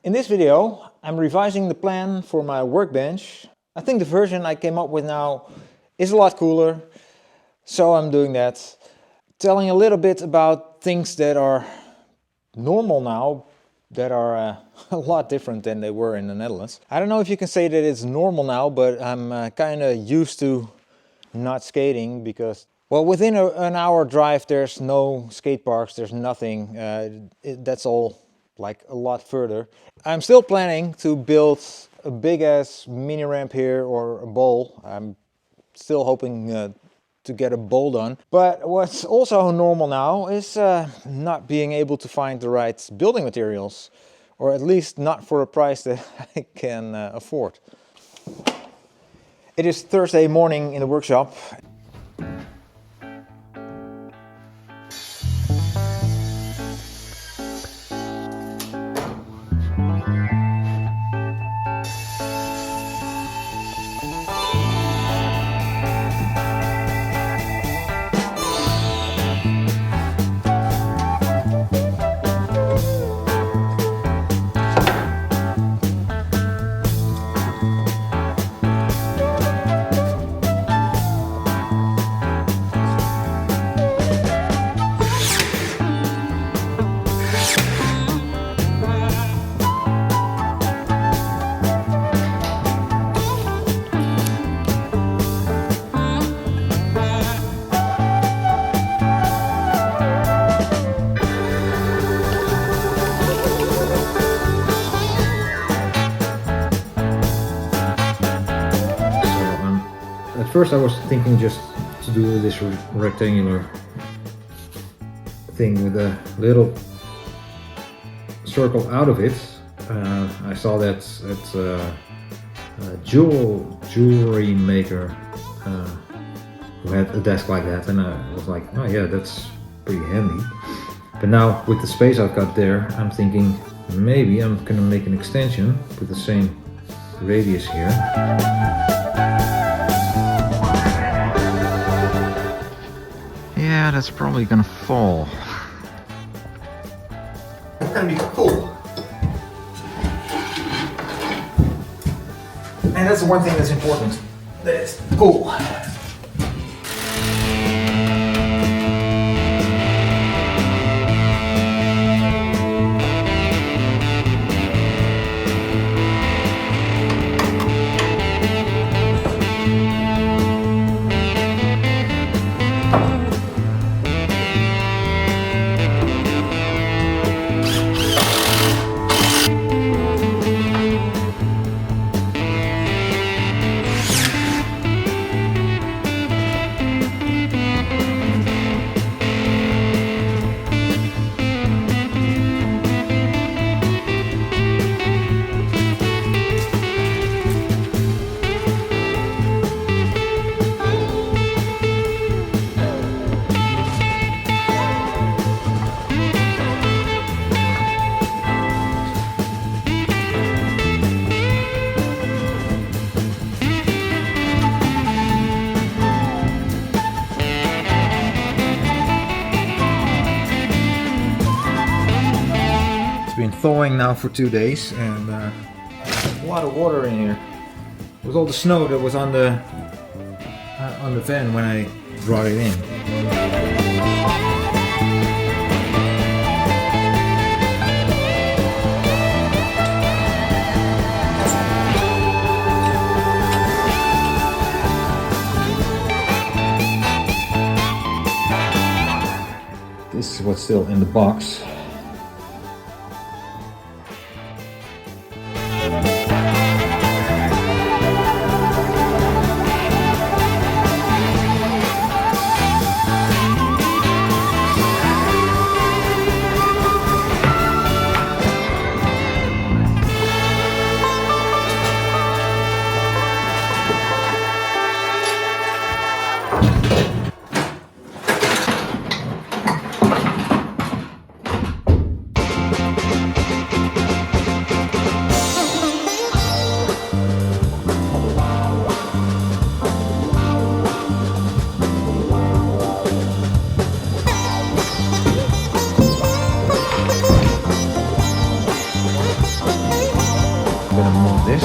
In this video, I'm revising the plan for my workbench. I think the version I came up with now is a lot cooler, so I'm doing that. Telling a little bit about things that are normal now, that are a lot different than they were in the Netherlands. I don't know if you can say that it's normal now, but I'm kind of used to not skating because, well, within an hour drive there's no skate parks, there's nothing. That's all like a lot further. I'm still planning to build a big ass mini ramp here or a bowl. I'm still hoping to get a bowl done. But what's also normal now is not being able to find the right building materials, or at least not for a price that I can afford. It is Thursday morning in the workshop. At first I was thinking just to do this rectangular thing with a little circle out of it. I saw that at a jewelry maker who had a desk like that, and I was like, oh yeah, that's pretty handy. But now with the space I've got there, I'm thinking maybe I'm gonna make an extension with the same radius here. Yeah, that's probably gonna fall. It's gonna be cool. And that's the one thing that's important. That it's cool. Been thawing now for 2 days, and a lot of water in here. With all the snow that was on the van when I brought it in. This is what's still in the box. gonna move this.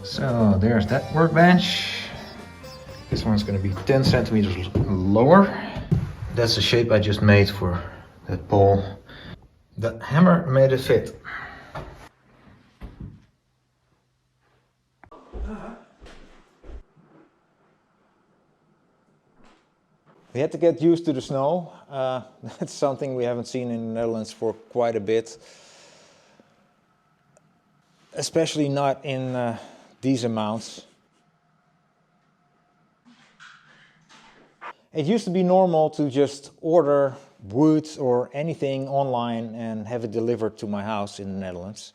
So there's that workbench. This one's going to be 10 centimeters lower. That's the shape I just made for that pole. The hammer made it fit. We had to get used to the snow. That's something we haven't seen in the Netherlands for quite a bit. Especially not in these amounts. It used to be normal to just order wood or anything online and have it delivered to my house in the Netherlands.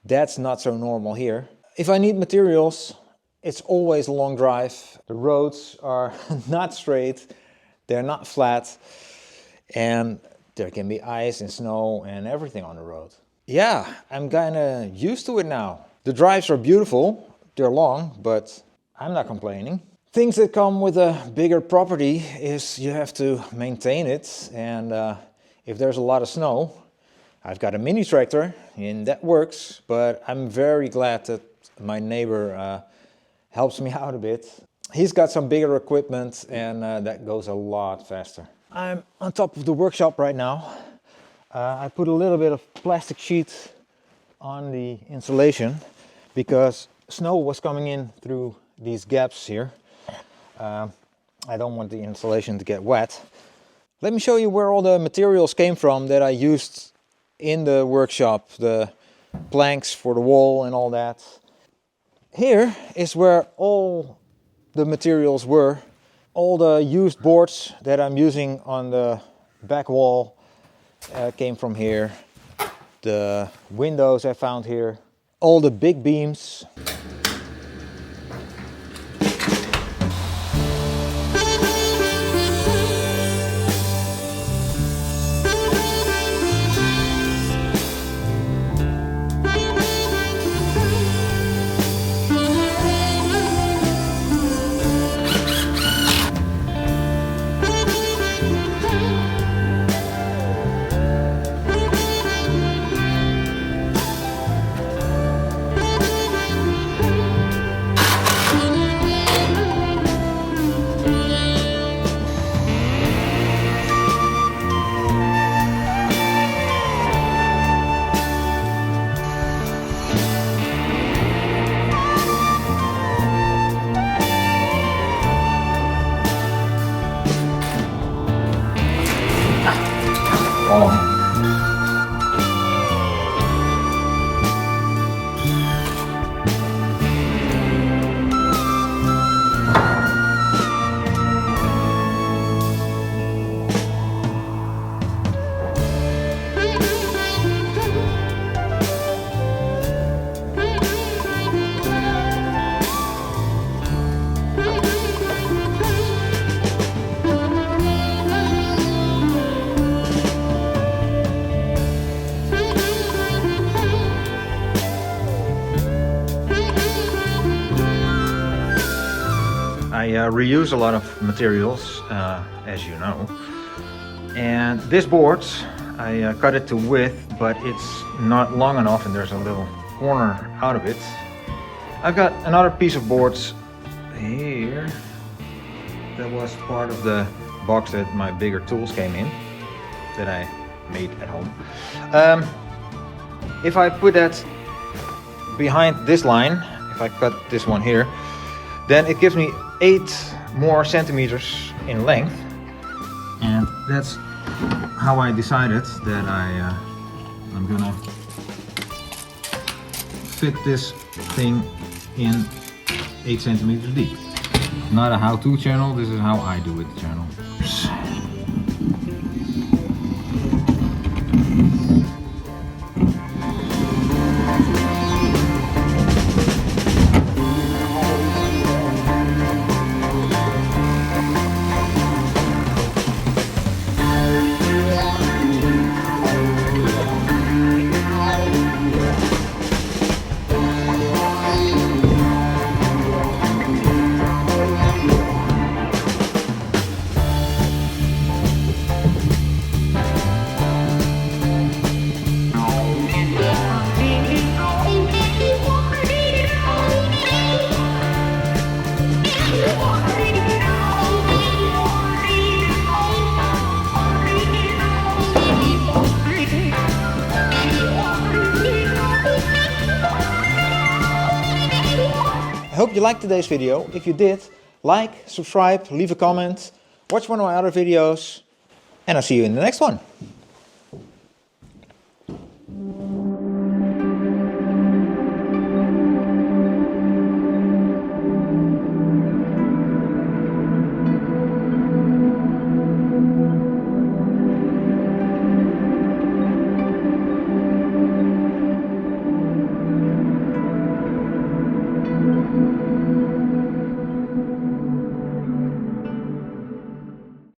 That's not so normal here. If I need materials, it's always a long drive. The roads are not straight, they're not flat, and there can be ice and snow and everything on the road. Yeah, I'm kinda used to it now. The drives are beautiful, they're long, but I'm not complaining. Things that come with a bigger property is you have to maintain it, and if there's a lot of snow, I've got a mini tractor and that works, but I'm very glad that my neighbor helps me out a bit. He's got some bigger equipment and that goes a lot faster. I'm on top of the workshop right now. I put a little bit of plastic sheet on the insulation because snow was coming in through these gaps here. I don't want the insulation to get wet. Let me show you where all the materials came from that I used in the workshop. The planks for the wall and all that. Here is where all the materials were. All the used boards that I'm using on the back wall came from here. The windows I found here. All the big beams. I reuse a lot of materials, as you know. And this board, I cut it to width, but it's not long enough and there's a little corner out of it. I've got another piece of boards here that was part of the box that my bigger tools came in, that I made at home. If I put that behind this line, if I cut this one here, then it gives me 8 more centimeters in length, and that's how I decided that I'm gonna fit this thing in 8 centimeters deep. Not a how-to channel, this is how I do it channel. I hope you liked today's video. If you did, like, subscribe, leave a comment, watch one of my other videos, and I'll see you in the next one.